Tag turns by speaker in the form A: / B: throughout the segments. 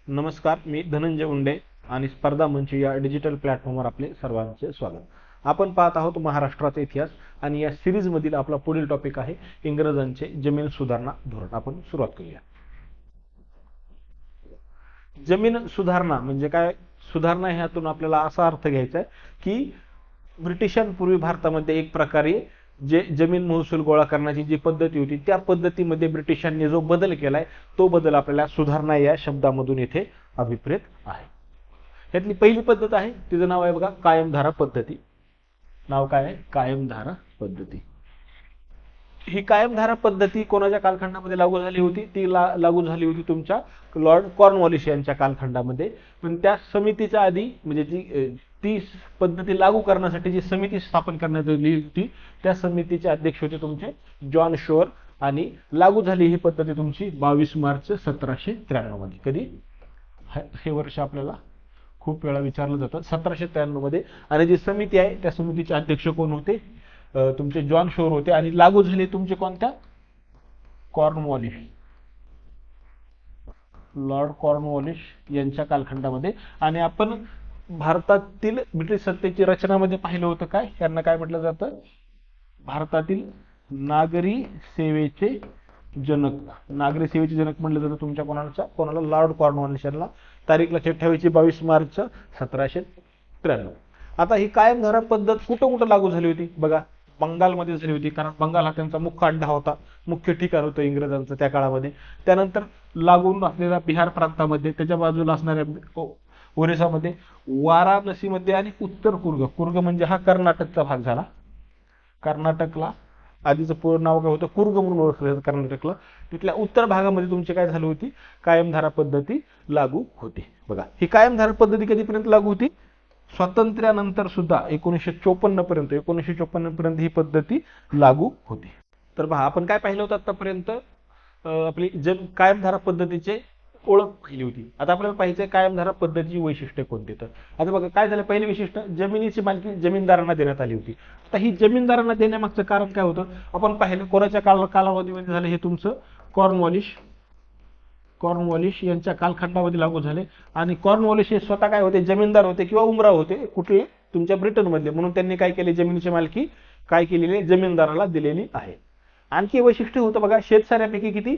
A: नमस्कार, मी धनंजय उंडे आणि स्पर्धा मंच या डिजिटल प्लॅटफॉर्मवर आपले सर्वांचे स्वागत. आपण पाहत आहोत महाराष्ट्राचा इतिहास आणि या सिरीज मधील आपला पुढील टॉपिक आहे इंग्रजांचे जमीन सुधारणा धोरण. आपण सुरुवात करूया. जमीन सुधारणा म्हणजे काय? सुधारणा ह्यातून आपल्याला असा अर्थ घ्यायचा आहे की ब्रिटिशांपूर्वी भारतामध्ये एक प्रकारे जे जमीन महसूल गोळा करण्याची जी पद्धती होती त्या पद्धतीमध्ये ब्रिटिशांनी जो बदल केलाय तो बदल आपल्याला सुधारणा या शब्दामधून येथे अभिप्रेत आहे. यातली पहिली पद्धत आहे तिचं नाव आहे बघा कायमधारा पद्धती. नाव काय आहे? कायमधारा पद्धती. ही कायमधारा पद्धती कोणाच्या कालखंडामध्ये लागू झाली होती? ती लागू झाली होती तुमच्या लॉर्ड कॉर्नवॉलिस यांच्या कालखंडामध्ये. पण त्या समितीच्या आधी म्हणजे ती पद्धती लागू करण्यासाठी जी समिती स्थापन करण्यात आली होती त्या समितीचे अध्यक्ष होते तुमचे जॉन शोर आणि लागू झाली ही पद्धती तुमची 22 मार्च 1793 मध्ये. कधी? हे वर्ष आपल्याला खूप वेळा विचारलं जातं. 1793 मध्ये. आणि जी समिती आहे त्या समितीचे अध्यक्ष कोण होते? तुमचे जॉन शोर होते. आणि लागू झाले तुमचे कोणत्या? कॉर्नवॉलिस, लॉर्ड कॉर्नवॉलिस यांच्या कालखंडामध्ये. आणि आपण भारतातील ब्रिटिश सत्तेची रचनामध्ये पाहिलं होतं काय? यांना काय म्हटलं जातं? भारतातील नागरी सेवेचे जनक. नागरी सेवेचे जनक म्हटलं जातं तुमच्या कोणाला? लॉर्ड कॉर्नवॉलिस यांना. तारीख लक्षात ठेवायची 22 मार्च 1793. आता ही कायमधारा पद्धत कुठं कुठं लागू झाली होती? बघा, बंगालमध्ये झाली होती, कारण बंगाल हा त्यांचा मुख्य अड्डा होता, मुख्य ठिकाण होतं इंग्रजांचं त्या काळामध्ये. त्यानंतर लागून असलेल्या बिहार प्रांतामध्ये, त्याच्या बाजूला असणाऱ्या ओरिसामध्ये, वाराणसीमध्ये आणि उत्तर कुर्ग. कुर्ग म्हणजे हा कर्नाटकचा भाग झाला. कर्नाटकला आधीचं पूर्ण नाव काय होतं? कुर्ग म्हणून ओळखलं जातं कर्नाटकला. तिथल्या उत्तर भागामध्ये तुमची काय झाली होती? कायमधारा पद्धती लागू होती. बघा, ही कायमधारा पद्धती कधीपर्यंत लागू होती? स्वातंत्र्यानंतर सुद्धा 1954 पर्यंत ही पद्धती लागू होती. तर पहा, आपण काय पाहिलं होतं आतापर्यंत? आपली कायमधारा पद्धतीचे ओळख पाहिली होती. आता आपल्याला पाहिजे कायमधारा पद्धतीची वैशिष्ट्ये कोणती. तर आता बघा काय झालं. पहिलं वैशिष्ट्य, जमिनीची मालकी जमीनदारांना देण्यात आली होती. आता ही जमीनदारांना देण्यामागचं कारण काय होतं? आपण पाहिलं कोणाच्या कालावधीमध्ये झालं? हे तुमचं कॉर्नवॉलिस यांच्या कालखंडामध्ये लागू झाले. आणि कॉर्नवॉलिस हे स्वतः काय होते? जमीनदार होते किंवा उमराव होते. कुठले? तुमच्या ब्रिटनमधले. म्हणून त्यांनी काय केले? जमिनीची मालकी काय केलेली? जमीनदाराला दिलेली आहे. आणखी वैशिष्ट्य होतं बघा, शेतसाऱ्यापैकी किती?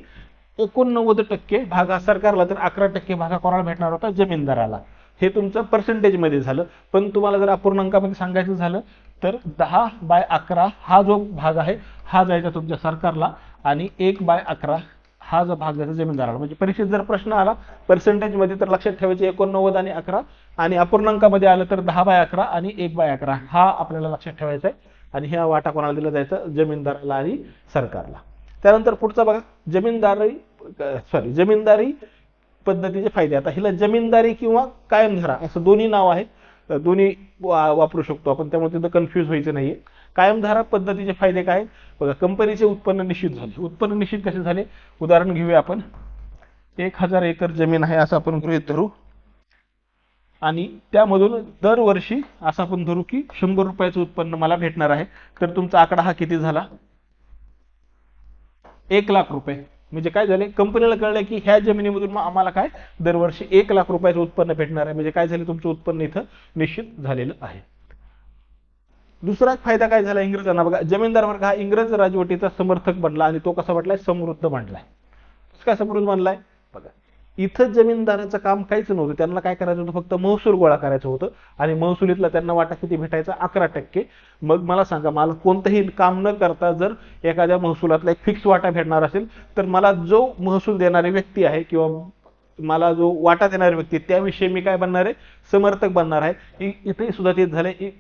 A: 89% भाग हा सरकारला, तर 11% भाग हा कोणाला भेटणार होता? जमीनदाराला. हे तुमचं पर्सेंटेज मध्ये झालं. पण तुम्हाला जर अपूर्णांकामध्ये सांगायचं झालं तर 10/11 हा जो भाग आहे हा जायचा तुमच्या सरकारला आणि 1/11 हा जो भाग जायचा जमीनदाराला. म्हणजे परीक्षेत जर प्रश्न आला पर्सेंटेज मध्ये तर लक्षात ठेवायचे 89 आणि 11, आणि अपूर्णांकामध्ये आलं तर 10/11 आणि 1/11 हा आपल्याला लक्षात ठेवायचा आहे. आणि हा वाटा कोणाला दिला जायचा? जमीनदाराला आणि सरकारला. त्यानंतर पुढचा बघा, जमीनदारी पद्धतीचे फायदे. आता हिला जमीनदारी किंवा कायमधारा असं दोन्ही नाव आहेत, दोन्ही वापरू शकतो आपण, त्यामुळे तिथं कन्फ्यूज व्हायचं नाहीये. कायमधारा पद्धतीचे फायदे काय? बघा, कंपनीचे उत्पन्न निश्चित झाले. उत्पन्न निश्चित कसे झाले? उदाहरण घेऊया आपण. 1000 एकर जमीन आहे असं आपण गृहीत धरू, आणि त्यामधून दरवर्षी असं आपण धरू की 100 रुपयाचं उत्पन्न मला भेटणार आहे. तर तुमचा आकडा हा किती झाला? 1,00,000 रुपये. म्हणजे काय झाले? कंपनीला कळलं की ह्या जमिनीमधून आम्हाला काय दरवर्षी 1,00,000 रुपयाचं उत्पन्न भेटणार आहे. म्हणजे काय झाले? तुमचं उत्पन्न इथं निश्चित झालेलं आहे. दुसरा फायदा काय झाला इंग्रजांना? बघा, जमीनदार वर्ग हा इंग्रज राजवटीचा समर्थक बनला. आणि तो कसा बनलाय? समृद्ध बनलाय. काय समृद्ध बनलाय? बघा, इथं जमीनदाराचं काम काहीच नव्हतं. त्यांना काय करायचं होतं? फक्त महसूल गोळा करायचं होतं. आणि महसुलीतला त्यांना वाटा किती भेटायचा? 11%. मग मला सांगा, मला कोणतंही काम न करता जर एखाद्या महसुलातला एक फिक्स वाटा भेटणार असेल तर मला जो महसूल देणारी व्यक्ती आहे किंवा मला जो वाटा देणारी व्यक्ती त्याविषयी मी काय बनणार आहे? समर्थक बनणार आहे. इथे सुद्धा तेच झालंय.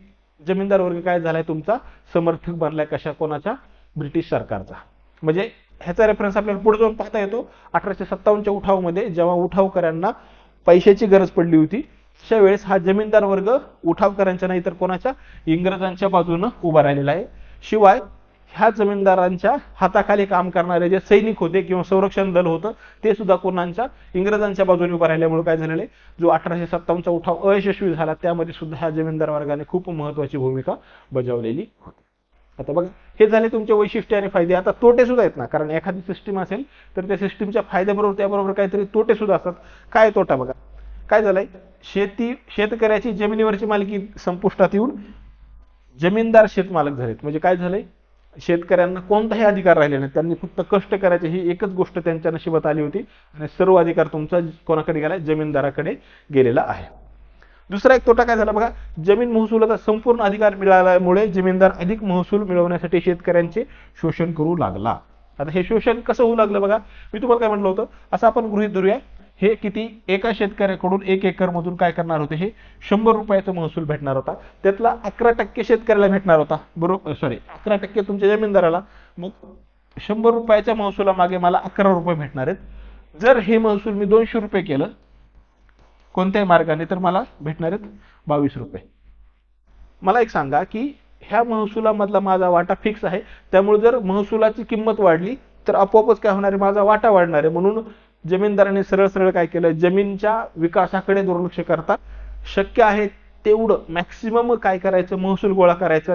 A: जमीनदार वर्ग काय झालाय? तुमचा समर्थक बनलाय. कशा? कोणाच्या? ब्रिटिश सरकारचा. म्हणजे ह्याचा रेफरन्स आपल्याला पुढे जाऊन पाहता येतो. 1857च्या उठावामध्ये जेव्हा उठावकऱ्यांना पैशाची गरज पडली होती अशा वेळेस हा जमीनदार वर्ग उठावकऱ्यांच्या नाही तर कोणाच्या? इंग्रजांच्या बाजूने उभा राहिलेला आहे. शिवाय ह्या जमीनदारांच्या हाताखाली काम करणारे जे सैनिक होते किंवा संरक्षण दल होतं ते सुद्धा कोणाच्या? इंग्रजांच्या बाजूने उभा राहिल्यामुळे काय झालेलं आहे? जो 1857चा उठाव अयशस्वी झाला त्यामध्ये सुद्धा ह्या जमीनदार वर्गाने खूप महत्त्वाची भूमिका बजावलेली होती. आता बघा हे झाले तुमचे वैशिष्ट्य आणि फायदे. आता तोटे सुद्धा आहेत ना, कारण एखादी सिस्टीम असेल तर त्या सिस्टीमच्या फायद्याबरोबर त्याबरोबर काहीतरी तोटे सुद्धा असतात. काय तोटा बघा, काय झालंय, शेतकऱ्याची जमिनीवरची मालकी संपुष्टात येऊन जमीनदार शेतमालक झालेत. म्हणजे काय झालंय, शेतकऱ्यांना कोणताही अधिकार राहिले नाही, त्यांनी फक्त कष्ट करायचे ही एकच गोष्ट त्यांच्या नशिबात आली होती आणि सर्व अधिकार तुमचा कोणाकडे गेला, जमीनदाराकडे गेलेला आहे. दुसरा एक तोटा काय झाला बघा, जमीन महसुलाचा संपूर्ण अधिकार मिळाल्यामुळे जमीनदार अधिक महसूल मिळवण्यासाठी शेतकऱ्यांचे शोषण करू लागला. आता हे शोषण कसं होऊ लागलं बघा, मी तुम्हाला काय म्हटलं होतं, असं आपण गृहीत धरूया, हे किती, एका शेतकऱ्याकडून 1 एकर मधून काय करणार होते, हे 100 रुपयाचा महसूल भेटणार होता, त्यातला 11% शेतकऱ्याला भेटणार होता, बरोबर, सॉरी 11% तुमच्या जमीनदाराला. मग 100 रुपयाच्या महसुलामागे मला 11 रुपये भेटणार आहेत. जर हे महसूल मी 200 रुपये केलं कोणत्याही मार्गाने तर मला भेटणार आहेत 22 रुपये. मला एक सांगा की ह्या महसुलामधला माझा वाटा फिक्स आहे, त्यामुळे जर महसुलाची किंमत वाढली तर आपोआपच काय होणार आहे, माझा वाटा वाढणार आहे. म्हणून जमीनदाराने सरळ सरळ काय केलं, जमीनच्या विकासाकडे दुर्लक्ष करता शक्य आहे तेवढं मॅक्सिमम काय करायचं, महसूल गोळा करायचा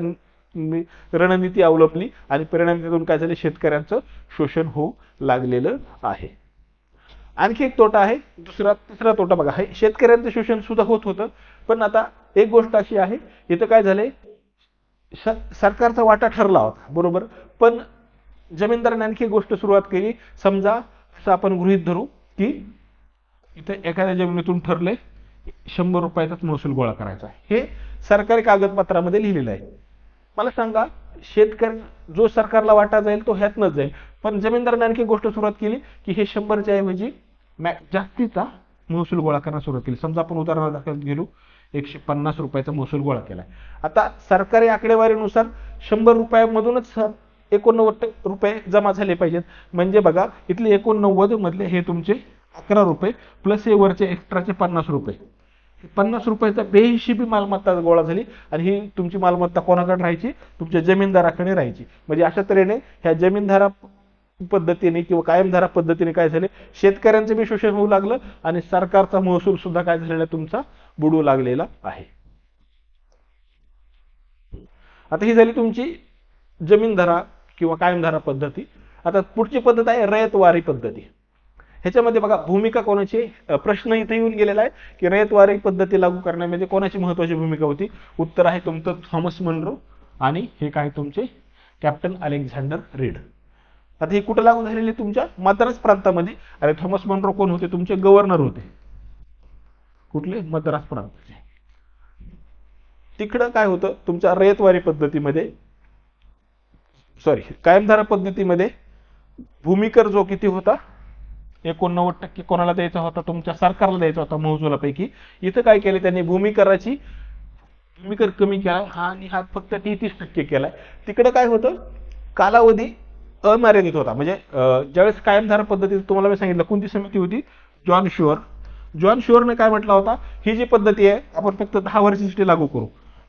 A: रणनीती अवलंबली आणि परिणामी त्यातून काय झाले, शेतकऱ्यांचं शोषण होऊ लागलेलं आहे. आणखी एक तोटा आहे, तिसरा तोटा बघा, हे शेतकऱ्यांचं शोषण सुद्धा होत होतं. पण आता एक गोष्ट अशी आहे, इथं काय झालंय, सरकारचा वाटा ठरला होता बरोबर, पण जमीनदाराने आणखी एक गोष्ट सुरुवात केली. समजा असं आपण गृहीत धरू की इथे एखाद्या जमिनीतून ठरलंय 100 रुपयाचाच महसूल गोळा करायचा, हे सरकारी कागदपत्रामध्ये लिहिलेलं आहे. मला सांगा, शेतकरी जो सरकारला वाटा जाईल तो ह्यातनच जाईल, पण जमीनदाराने आणखी गोष्ट सुरुवात केली की हे 100च्या ऐवजी जास्तीचा महसूल गोळा करण्यास सुरुवात केली. समजा आपण उदाहरणादाखल गेलो, 150 रुपयाचा महसूल गोळा केलाय. आता सरकारी आकडेवारीनुसार 100 रुपयामधूनच 89 रुपये जमा झाले पाहिजेत. म्हणजे बघा, इथले 89 मधले हे तुमचे 11 रुपये प्लस हे वरचे एक्स्ट्राचे 50 रुपये, 50 रुपयाचा बेहिशेबी मालमत्ता गोळा झाली आणि ही तुमची मालमत्ता कोणाकडे राहायची, तुमच्या जमीनदाराकडे राहायची. म्हणजे अशा तऱ्हेने ह्या जमीनधारा पद्धतीने किंवा कायमधारा पद्धतीने काय झाले, शेतकऱ्यांचं बी शोषण होऊ लागलं आणि सरकारचा महसूल सुद्धा काय झालेला तुमचा बुडू लागलेला आहे. आता ही झाली तुमची जमीनधारा किंवा कायमधारा पद्धती. आता पुढची पद्धत आहे रयतवारी पद्धती. ह्याच्यामध्ये बघा भूमिका कोणाची, प्रश्न इथे येऊन गेलेला आहे की रयतवारी पद्धती लागू करण्यामध्ये कोणाची महत्वाची भूमिका होती. उत्तर आहे तुमचं थॉमस मनरो आणि हे काय तुमचे कॅप्टन अलेक्झांडर रीड. आता हे कुठं लागू झालेले, तुमच्या मद्रास प्रांतामध्ये. आणि थॉमस मनरो कोण होते, तुमचे गव्हर्नर होते. कुठले, मद्रास प्रांताचे. तिकडं काय होतं, तुमच्या रयतवारी पद्धतीमध्ये, सॉरी कायमधारा पद्धतीमध्ये भूमिकर जो किती होता, 89% कोणाला द्यायचा होता, तुमच्या सरकारला द्यायचा होता महसुलापैकी. इथं काय केलं त्यांनी, भूमिकर कमी केला हा आणि हा फक्त 33% केलाय. तिकडं काय होतं, कालावधी अमर्यादित होता. म्हणजे ज्यावेळेस कायमधारा पद्धतीत तुम्हाला मी सांगितलं कोणती समिती होती, जॉन शुअरने काय म्हटलं होता, ही जी पद्धती आहे आपण फक्त 10 वर्षांसाठी लागू करू.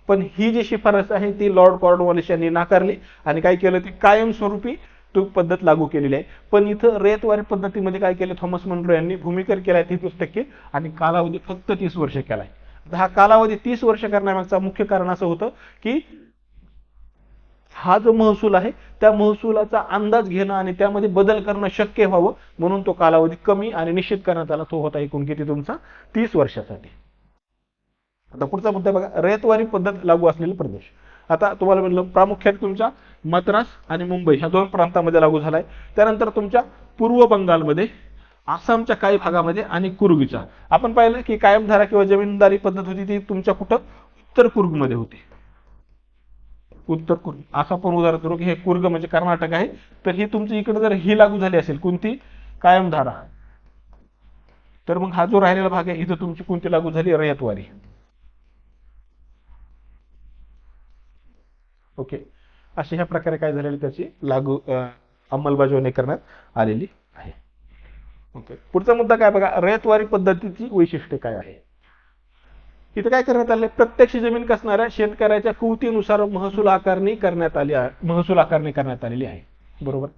A: पण ही जी शिफारस आहे ती लॉर्ड कॉर्नवॉलिस यांनी नाकारली आणि काय केलं, ती कायमस्वरूपी तो पद्धत लागू केलेली आहे. पण इथं रयतवारी पद्धतीमध्ये काय केलं, थॉमस मनरो यांनी भूमिकर केलाय 33% आणि कालावधी फक्त 30 वर्ष केलाय. हा कालावधी 30 वर्ष करण्यामागचं मुख्य कारण असं होतं की हा जो महसूल आहे त्या महसुलाचा अंदाज घेणं आणि त्यामध्ये बदल करणं शक्य व्हावं म्हणून तो कालावधी कमी आणि निश्चित करण्यात आला. तो होता एकूण किती तुमचा 30 वर्षासाठी. आता पुढचा मुद्दा बघा, रयतवारी पद्धत लागू असलेले प्रदेश. आता तुम्हाला म्हटलं प्रामुख्याने तुमच्या मद्रास आणि मुंबई ह्या 2 प्रांतामध्ये लागू झालाय. त्यानंतर तुमच्या पूर्व बंगालमध्ये, आसामच्या काही भागामध्ये आणि कुर्गच्या. आपण पाहिलं की कायमधारा किंवा जमीनदारी पद्धत होती ती तुमच्या कुठं, उत्तर कुर्गमध्ये होती. उत्तर कुर्ग असं आपण उदाहरण करू की हे कुर्ग म्हणजे कर्नाटक आहे, तर ही तुमची इकडे जर ही लागू झाली असेल कोणती, कायमधारा, तर मग हा जो राहिलेला भाग आहे इथं तुमची कोणती लागू झाली, रयतवारी. ओके, अशा ह्या प्रकारे काय झालेली त्याची लागू अंमलबजावणी करण्यात आलेली आहे. ओके, पुढचा मुद्दा काय बघा, रयतवारी पद्धतीची वैशिष्ट्ये काय आहे. इथे काय करण्यात आले, प्रत्यक्ष जमीन कसणाऱ्या शेतकऱ्याच्या कुवतीनुसार महसूल आकारणी करण्यात आलेली आहे. बरोबर,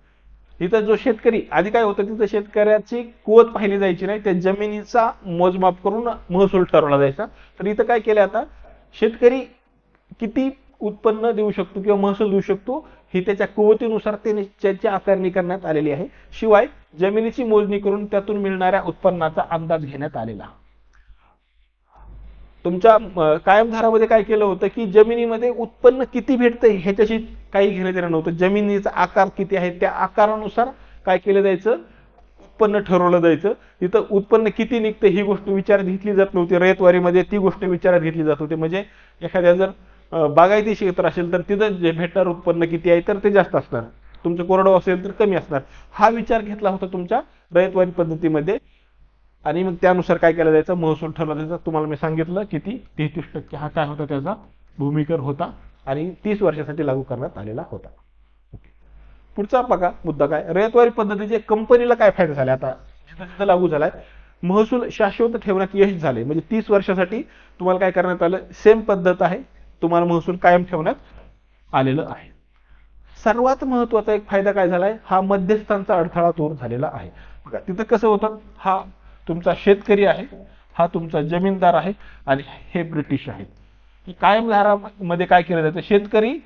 A: इथं जो शेतकरी आधी काय होतं, तिथं शेतकऱ्याची कुवत पाहिली जायची नाही, त्या जमिनीचा मोजमाप करून महसूल ठरवला जायचा. तर इथं काय केलं, आता शेतकरी किती उत्पन्न देऊ शकतो किंवा महसूल देऊ शकतो ही त्याच्या कुवतीनुसार त्याची आकारणी करण्यात आलेली आहे. शिवाय जमिनीची मोजणी करून त्यातून मिळणाऱ्या उत्पन्नाचा अंदाज घेण्यात आलेला. तुमच्या कायमधारामध्ये काय केलं होतं की जमिनीमध्ये उत्पन्न किती भेटतंय ह्याच्याशी काही घेणं देणं नव्हतं. जमिनीचा आकार किती आहे त्या आकारानुसार काय केलं जायचं, उत्पन्न ठरवलं जायचं. तिथं उत्पन्न किती निघतं ही गोष्ट विचारात घेतली जात नव्हती. रयतवारीमध्ये ती गोष्ट विचारात घेतली जात होती. म्हणजे एखाद्या जर बागायती क्षेत्र असेल तर तिथं जे भेटणार उत्पन्न किती आहे तर ते जास्त असणार, तुमचं कोरडवाहू असेल तर कमी असणार. हा विचार घेतला होता तुमच्या रयतवारी पद्धतीमध्ये. आणि मग त्यानुसार काय केलं जायचं, महसूल ठरवला जायचा. तुम्हाला मी सांगितलं किती 33% हा काय होता त्याचा भूमिकर होता आणि 30 वर्षासाठी लागू करण्यात आलेला होता. पुढचा बघा मुद्दा काय, रयतवारी पद्धतीचे कंपनीला काय फायदा झाला. आता जिथं जिथं लागू झालाय महसूल शाश्वत ठेवण्यात यश झाले. म्हणजे 30 वर्षासाठी तुम्हाला काय करण्यात आलं, सेम पद्धत आहे, तुम्हाला महसूल कायम ठेवण्यात आलेलं आहे. सर्वात महत्वाचा एक फायदा काय झालाय, हा मध्यस्थांचा अडथळा दूर झालेला आहे. बघा तिथं कसं होतं, हा तुमचा शेतकरी आहे, हा तुमचा जमीनदार आहे आणि हे ब्रिटिश आहेत. कायमधारामध्ये काय केलं जातं, शेतकरी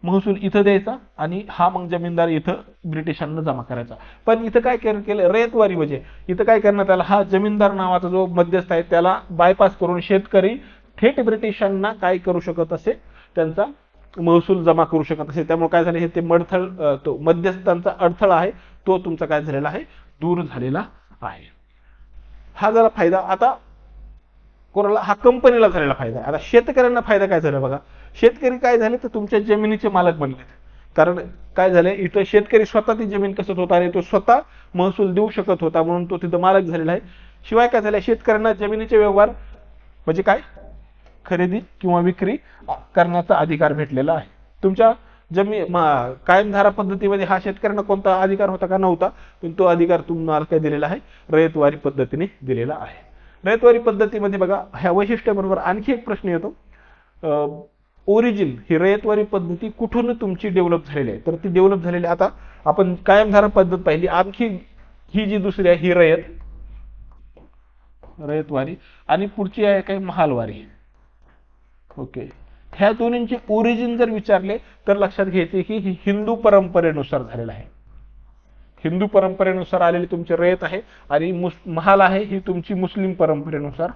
A: महसूल इथं द्यायचा आणि हा मग जमीनदार इथं ब्रिटिशांना जमा करायचा. पण इथं काय केलं, रयतवारी म्हणजे इथं काय करण्यात आलं, हा जमीनदार नावाचा जो मध्यस्थ आहे त्याला बायपास करून शेतकरी थेट ब्रिटिशांना काय करू शकत असे, त्यांचा महसूल जमा करू शकत असे. त्यामुळे काय झाले, हे ते तो मध्यस्थांचा अडथळा आहे तो तुमचा काय झालेला आहे, दूर झालेला आहे. हा झाला फायदा. आता कोणाला, हा कंपनीला झालेला फायदा. आता शेतकऱ्यांना फायदा काय झाला बघा, शेतकरी काय झाले तर तुमच्या जमिनीचे मालक बनले. कारण काय झाले, इथं शेतकरी स्वतः ती जमीन कसत होता आणि तो स्वतः महसूल देऊ शकत होता म्हणून तो तिथं मालक झालेला आहे. शिवाय काय झालं, शेतकऱ्यांना जमिनीचे व्यवहार म्हणजे काय, खरेदी किंवा विक्री करण्याचा अधिकार भेटलेला आहे. तुमच्या कायमधारा पद्धतीमध्ये हा शेतकऱ्यांना कोणता अधिकार होता का, नव्हता. पण तो अधिकार तुम्हाला काय दिलेला आहे, रयतवारी पद्धतीने दिलेला आहे. रयतवारी पद्धतीमध्ये बघा ह्या वैशिष्ट्याबरोबर आणखी एक प्रश्न येतो, ओरिजिन ही रयतवारी पद्धती कुठून तुमची डेव्हलप झालेली आहे. तर ती डेव्हलप झालेली, आता आपण कायमधारा पद्धत पाहिली, आणखी ही जी दुसरी आहे ही रयतवारी आणि पुढची आहे काय, महालवारी. ओके, ह्या दोन्हींचे ओरिजिन जर विचारले तर लक्षात घ्यायचे की ही हिंदू परंपरेनुसार झालेला आहे. हिंदू परंपरेनुसार आलेली तुमची रयत आहे आणि महाल आहे ही तुमची मुस्लिम परंपरेनुसार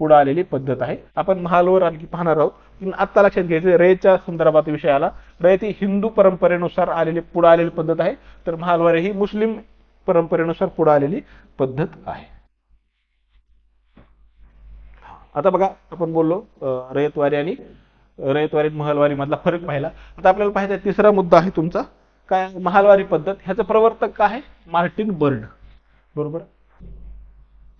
A: पुढे आलेली पद्धत आहे. आपण महालवर आणखी पाहणार आहोत. पण आता लक्षात घ्यायचं, रयतच्या संदर्भात विषय आला, रयत ही हिंदू परंपरेनुसार आलेली पुढे आलेली पद्धत आहे, तर महालवारी ही मुस्लिम परंपरेनुसार पुढे आलेली पद्धत आहे. आता बघा आपण बोललो रयतवारी आणि महालवारी मधला फरक पाहिला. आता आपल्याला पाहायचा तिसरा मुद्दा आहे तुमचा काय, महालवारी पद्धत. ह्याचं प्रवर्तक काय आहे, मार्टिन बर्ड. बरोबर.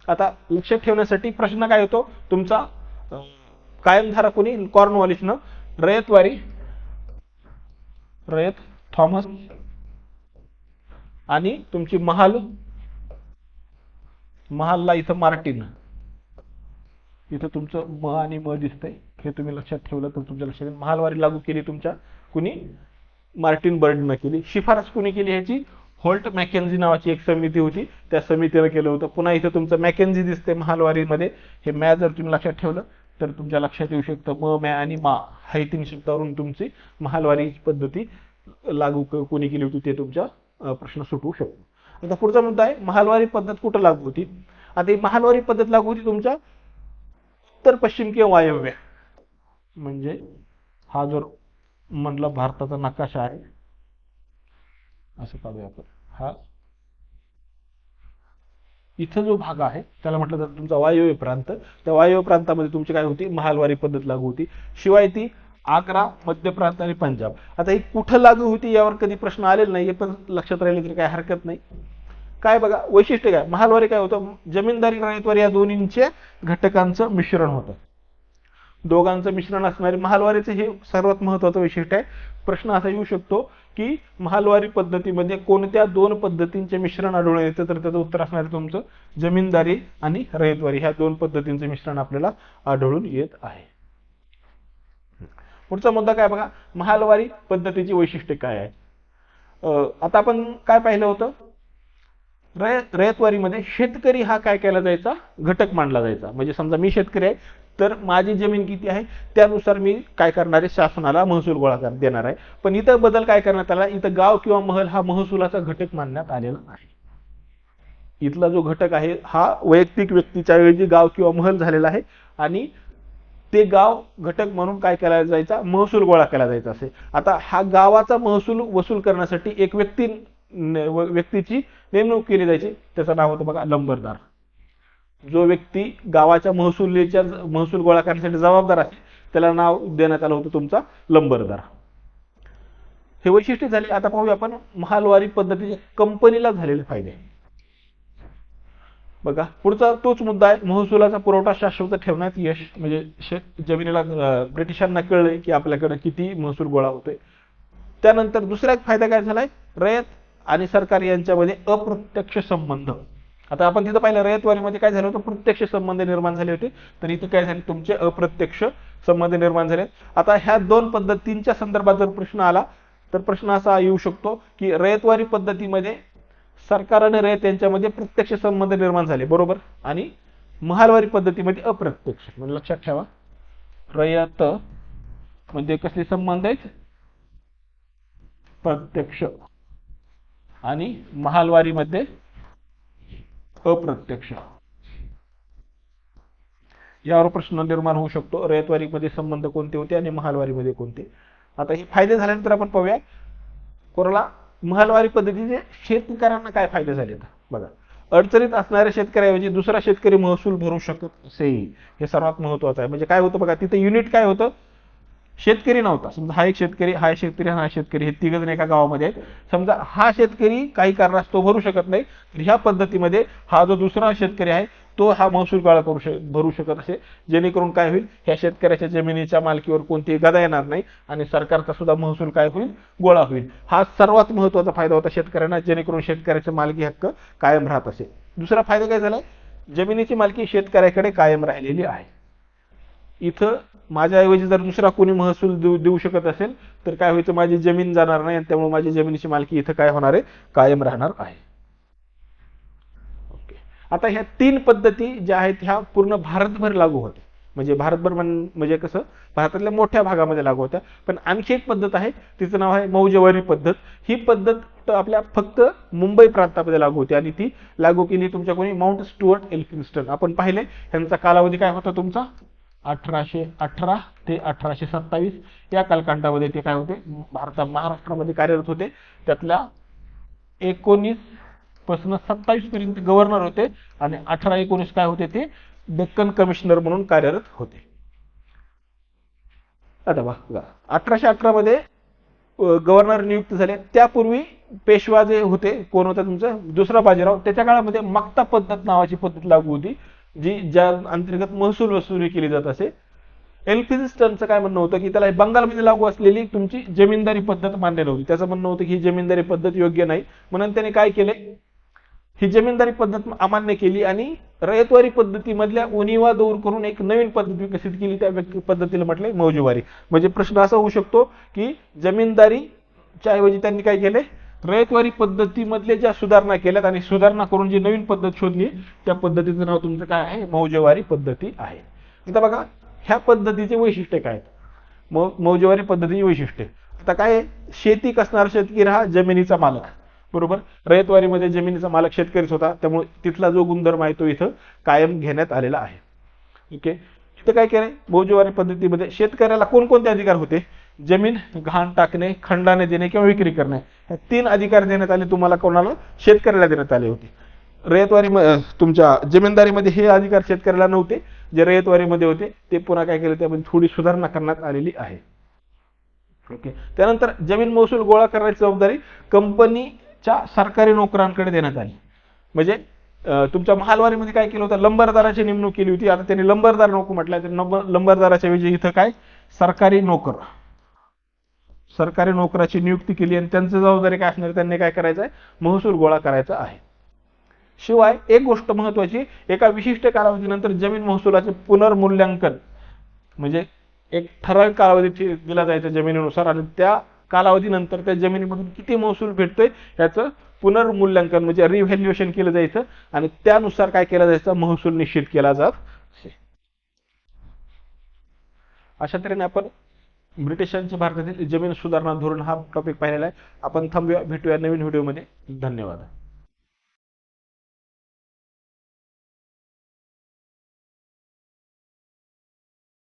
A: आता लक्षात ठेवण्यासाठी प्रश्न काय होतो तुमचा, कायमधारा कोणी, कॉर्नवॉलिसनं, रयतवारी थॉमस आणि तुमची महालला इथं मार्टिन. इथं तुमचं म आणि म दिसतंय, हे तुम्ही लक्षात ठेवलं तर तुमच्या लक्षात येईल. महालवारी लागू केली तुमच्या कुणी, मार्टिन बर्डनं केली. शिफारस कुणी केली ह्याची, होल्ट मॅकेन्झी नावाची एक समिती होती, त्या समितीनं केलं होतं. पुन्हा इथं तुमचं मॅकेन्झी दिसते महालवारीमध्ये. हे मॅ जर तुम्ही लक्षात ठेवलं तर तुमच्या लक्षात येऊ शकतं, म, मॅ आणि मा हा 3 शब्दावरून तुमची महालवारी पद्धती लागू कोणी केली होती ते तुमच्या प्रश्न सुटवू शकतो. आता पुढचा मुद्दा आहे, महालवारी पद्धत कुठं लागू होती. आता ही महालवारी पद्धत लागू होती तुमच्या उत्तर पश्चिम किंवा वायव्य, म्हणजे हा जो म्हटला भारताचा नकाशा आहे, असं काढूया आपण, हा इथं जो भाग आहे त्याला म्हटलं जातं तुमचा वायव्य प्रांत. त्या वायव्य प्रांतामध्ये तुमची काय होती, महालवारी पद्धत लागू होती. शिवाय ती आग्रा, मध्य प्रांत आणि पंजाब. आता ही कुठं लागू होती यावर कधी प्रश्न आलेला नाही, पण लक्षात राहिले तरी काय हरकत नाही. काय बघा वैशिष्ट्य काय, महालवारी काय होतं, जमीनदारी रयतवारी या दोन्हींच्या घटकांचं मिश्रण होतं. दोघांचं मिश्रण असणारी महालवारीचं हे सर्वात महत्वाचं वैशिष्ट्य आहे. प्रश्न असा येऊ शकतो की महालवारी पद्धतीमध्ये कोणत्या 2 पद्धतींचे मिश्रण आढळून येतं, तर त्याचं उत्तर असणार आहे तुमचं जमीनदारी आणि रयतवारी ह्या 2 पद्धतींचे मिश्रण आपल्याला आढळून येत आहे. पुढचा मुद्दा काय बघा, महालवारी पद्धतीची वैशिष्ट्ये काय आहे. आता आपण काय पाहिलं होतं, रयतवारीमध्ये शेतकरी हा काय केला जायचा, घटक मानला जायचा. म्हणजे समजा मी शेतकरी आहे तर माझी जमीन किती आहे त्यानुसार मी काय करणार आहे, शासनाला महसूल गोळा देणार आहे. पण इथं बदल काय करण्यात आला, इथं गाव किंवा महल हा महसुलाचा घटक मानण्यात आलेला आहे. इथला जो घटक आहे हा वैयक्तिक व्यक्तीच्या ऐवजी गाव किंवा महल झालेला आहे आणि ते गाव घटक म्हणून काय केला जायचा, महसूल गोळा केला जायचा असे. आता हा गावाचा महसूल वसूल करण्यासाठी एक व्यक्तीची नेमणूक केली जायची, त्याचं नाव होतं बघा लंबरदार. जो व्यक्ती गावाच्या महसूल गोळा करण्यासाठी जबाबदार आहे त्याला नाव देण्यात आलं होतं तुमचा लंबरदार. हे वैशिष्ट्य झाले. आता पाहूया आपण महालवारी पद्धतीचे कंपनीला झालेले फायदे. बघा पुढचा तोच मुद्दा आहे, महसुलाचा पुरवठा शाश्वत ठेवण्यात यश. म्हणजे जमिनीला ब्रिटिशांना कळलंय की आपल्याकडे किती महसूल गोळा होतोय. त्यानंतर दुसरा एक फायदा काय झालाय, रयत आणि सरकार यांच्यामध्ये अप्रत्यक्ष संबंध. आता आपण तिथं पाहिलं रयतवारीमध्ये काय झालं होतं, प्रत्यक्ष संबंध निर्माण झाले होते, तर इथं काय झाले तुमचे अप्रत्यक्ष संबंध निर्माण झाले. आता ह्या दोन पद्धतींच्या संदर्भात जर प्रश्न आला तर प्रश्न असा येऊ शकतो की रयतवारी पद्धतीमध्ये सरकार आणि रयत यांच्यामध्ये प्रत्यक्ष संबंध निर्माण झाले बरोबर, आणि महालवारी पद्धतीमध्ये अप्रत्यक्ष. म्हणजे लक्षात ठेवा, रयत म्हणजे कसले संबंध आहेत, प्रत्यक्ष, आणि महालवारीमध्ये अप्रत्यक्ष. यावर प्रश्न निर्माण होऊ शकतो, रयतवारीमध्ये संबंध कोणते होते आणि महालवारीमध्ये कोणते. आता हे फायदे झाल्यानंतर आपण पाहूया कोणाला महालवारी पद्धतीचे शेतकऱ्यांना काय फायदे झाले. बघा, अडचणीत असणाऱ्या शेतकऱ्याऐवजी दुसरा शेतकरी महसूल भरू शकत असेल, हे सर्वात महत्वाचं आहे. म्हणजे काय होतं बघा, तिथे युनिट काय होतं, शेतकरी नव्हता. समजा हा एक शेतकरी, हा शेतकरी, हा शेतकरी, हे तिघ जण एका गावामध्ये आहेत. समजा हा शेतकरी काही कारणास्तव भरू शकत नाही, तर ह्या पद्धतीमध्ये हा जो दुसरा शेतकरी आहे तो हा महसूल गोळा भरू शकत असे, जेणेकरून काय होईल, ह्या शेतकऱ्याच्या जमिनीच्या मालकीवर कोणतीही गदा येणार नाही आणि सरकारचा सुद्धा महसूल काय होईल, गोळा होईल. हा सर्वात महत्वाचा फायदा होता शेतकऱ्यांना, जेणेकरून शेतकऱ्याचे मालकी हक्क कायम राहत असे. दुसरा फायदा काय झाला, जमिनीची मालकी शेतकऱ्याकडे कायम राहिलेली आहे. इथं माझ्याऐवजी जर दुसरा कोणी महसूल देऊ शकत असेल तर काय व्हायचं, माझी जमीन जाणार नाही आणि त्यामुळे माझी जमिनीची मालकी इथं काय होणार आहे, कायम राहणार आहे. ओके, आता ह्या तीन पद्धती ज्या आहेत ह्या पूर्ण भारतभर लागू होत्या. म्हणजे भारतभर म्हणजे कसं, भारतातल्या मोठ्या भागामध्ये लागू होत्या. पण आणखी एक पद्धत आहे, तिचं नाव आहे मौजेवारी पद्धत. ही पद्धत आपल्या फक्त मुंबई प्रांतामध्ये लागू होती आणि ती लागू केली तुमच्या कोणी, माउंट स्टुअर्ट एल्फिन्स्टन. आपण पाहिले त्यांचा कालावधी काय होता तुमचा, 1818 ते 1827 या कालखंडामध्ये ते काय होते, महाराष्ट्रामध्ये कार्यरत होते. त्यातल्या 19 पासून 27 पर्यंत गव्हर्नर होते आणि 18-19 काय होते, ते डेक्कन कमिशनर म्हणून कार्यरत होते. आता बघा, 1818 मध्ये गव्हर्नर नियुक्त झाले. त्यापूर्वी पेशवा जे होते, कोण होता तुमचा, दुसरा बाजीराव, त्याच्या काळामध्ये मक्ता पद्धत नावाची पद्धत लागू होती, ज्या अंतर्गत महसूल वसुली केली जात असे. एल्फिन्स्टनचं काय म्हणणं होतं की त्याला बंगालमध्ये लागू असलेली तुमची जमीनदारी पद्धत मान्य नव्हती. त्याचं म्हणणं होतं की ही जमीनदारी पद्धत योग्य नाही, म्हणून त्याने काय केले, ही जमीनदारी पद्धत अमान्य केली आणि रयतवारी पद्धतीमधल्या उणिवा दूर करून एक नवीन पद्धत विकसित केली. त्या पद्धतीला म्हटले मौजेवारी. म्हणजे प्रश्न असा होऊ शकतो की जमीनदारीच्या ऐवजी त्यांनी काय केले, रयतवारी पद्धतीमधले ज्या सुधारणा केल्यात आणि सुधारणा करून जी नवीन पद्धत शोधली त्या पद्धतीचं नाव तुमचं काय आहे, मौजेवारी पद्धती आहे. आता बघा ह्या पद्धतीचे वैशिष्ट्य काय आहेत, मौजेवारी पद्धतीची वैशिष्ट्ये. आता काय, शेती कसणारा शेतकरी हा जमिनीचा मालक बरोबर, रयतवारीमध्ये जमिनीचा मालक शेतकरीच होता, त्यामुळे तिथला जो गुणधर्म आहे तो इथं कायम घेण्यात आलेला आहे. ओके, इथं काय केलंय, मौजेवारी पद्धतीमध्ये शेतकऱ्याला कोणकोणते अधिकार होते, जमीन घाण टाकणे, खंडाने देणे किंवा विक्री करणे, हे 3 अधिकार देण्यात आले तुम्हाला, कोणाला, शेतकऱ्याला देण्यात आले होते. रयतवारी तुमच्या जमीनदारीमध्ये हे अधिकार शेतकऱ्याला नव्हते. जे रयतवारीमध्ये होते ते पुन्हा काय केले, त्यामध्ये थोडी सुधारणा करण्यात आलेली आहे. ओके, त्यानंतर जमीन महसूल गोळा करण्याची जबाबदारी कंपनीच्या सरकारी नोकरांकडे देण्यात आली. म्हणजे तुमच्या महालवारीमध्ये काय केलं होतं, लंबरदाराची नेमणूक केली होती. आता त्यांनी लंबरदार नको म्हटलं, तर लंबरदाराच्या ऐवजी इथं काय, सरकारी नोकराची नियुक्ती केली आणि त्यांची जबाबदारी काय असणार, त्यांनी काय करायचं आहे, महसूल गोळा करायचा आहे. शिवाय एक गोष्ट महत्वाची, एका विशिष्ट कालावधीनंतर जमीन महसुलाचे पुनर्मूल्यांकन, म्हणजे एक ठराविक कालावधी दिला जायचा जमिनीनुसार आणि त्या कालावधीनंतर त्या जमिनीमधून किती महसूल भेटतोय याचं पुनर्मूल्यांकन म्हणजे रिव्हॅल्युएशन केलं जायचं आणि त्यानुसार काय केलं जायचं, महसूल निश्चित केला जात. अशा तऱ्हेने आपण ब्रिटिशांचे भारतातील जमीन सुधारणा धोरण हा टॉपिक पाहिलेला आहे. आपण थांबूया, भेटूया नवीन व्हिडिओमध्ये. धन्यवाद.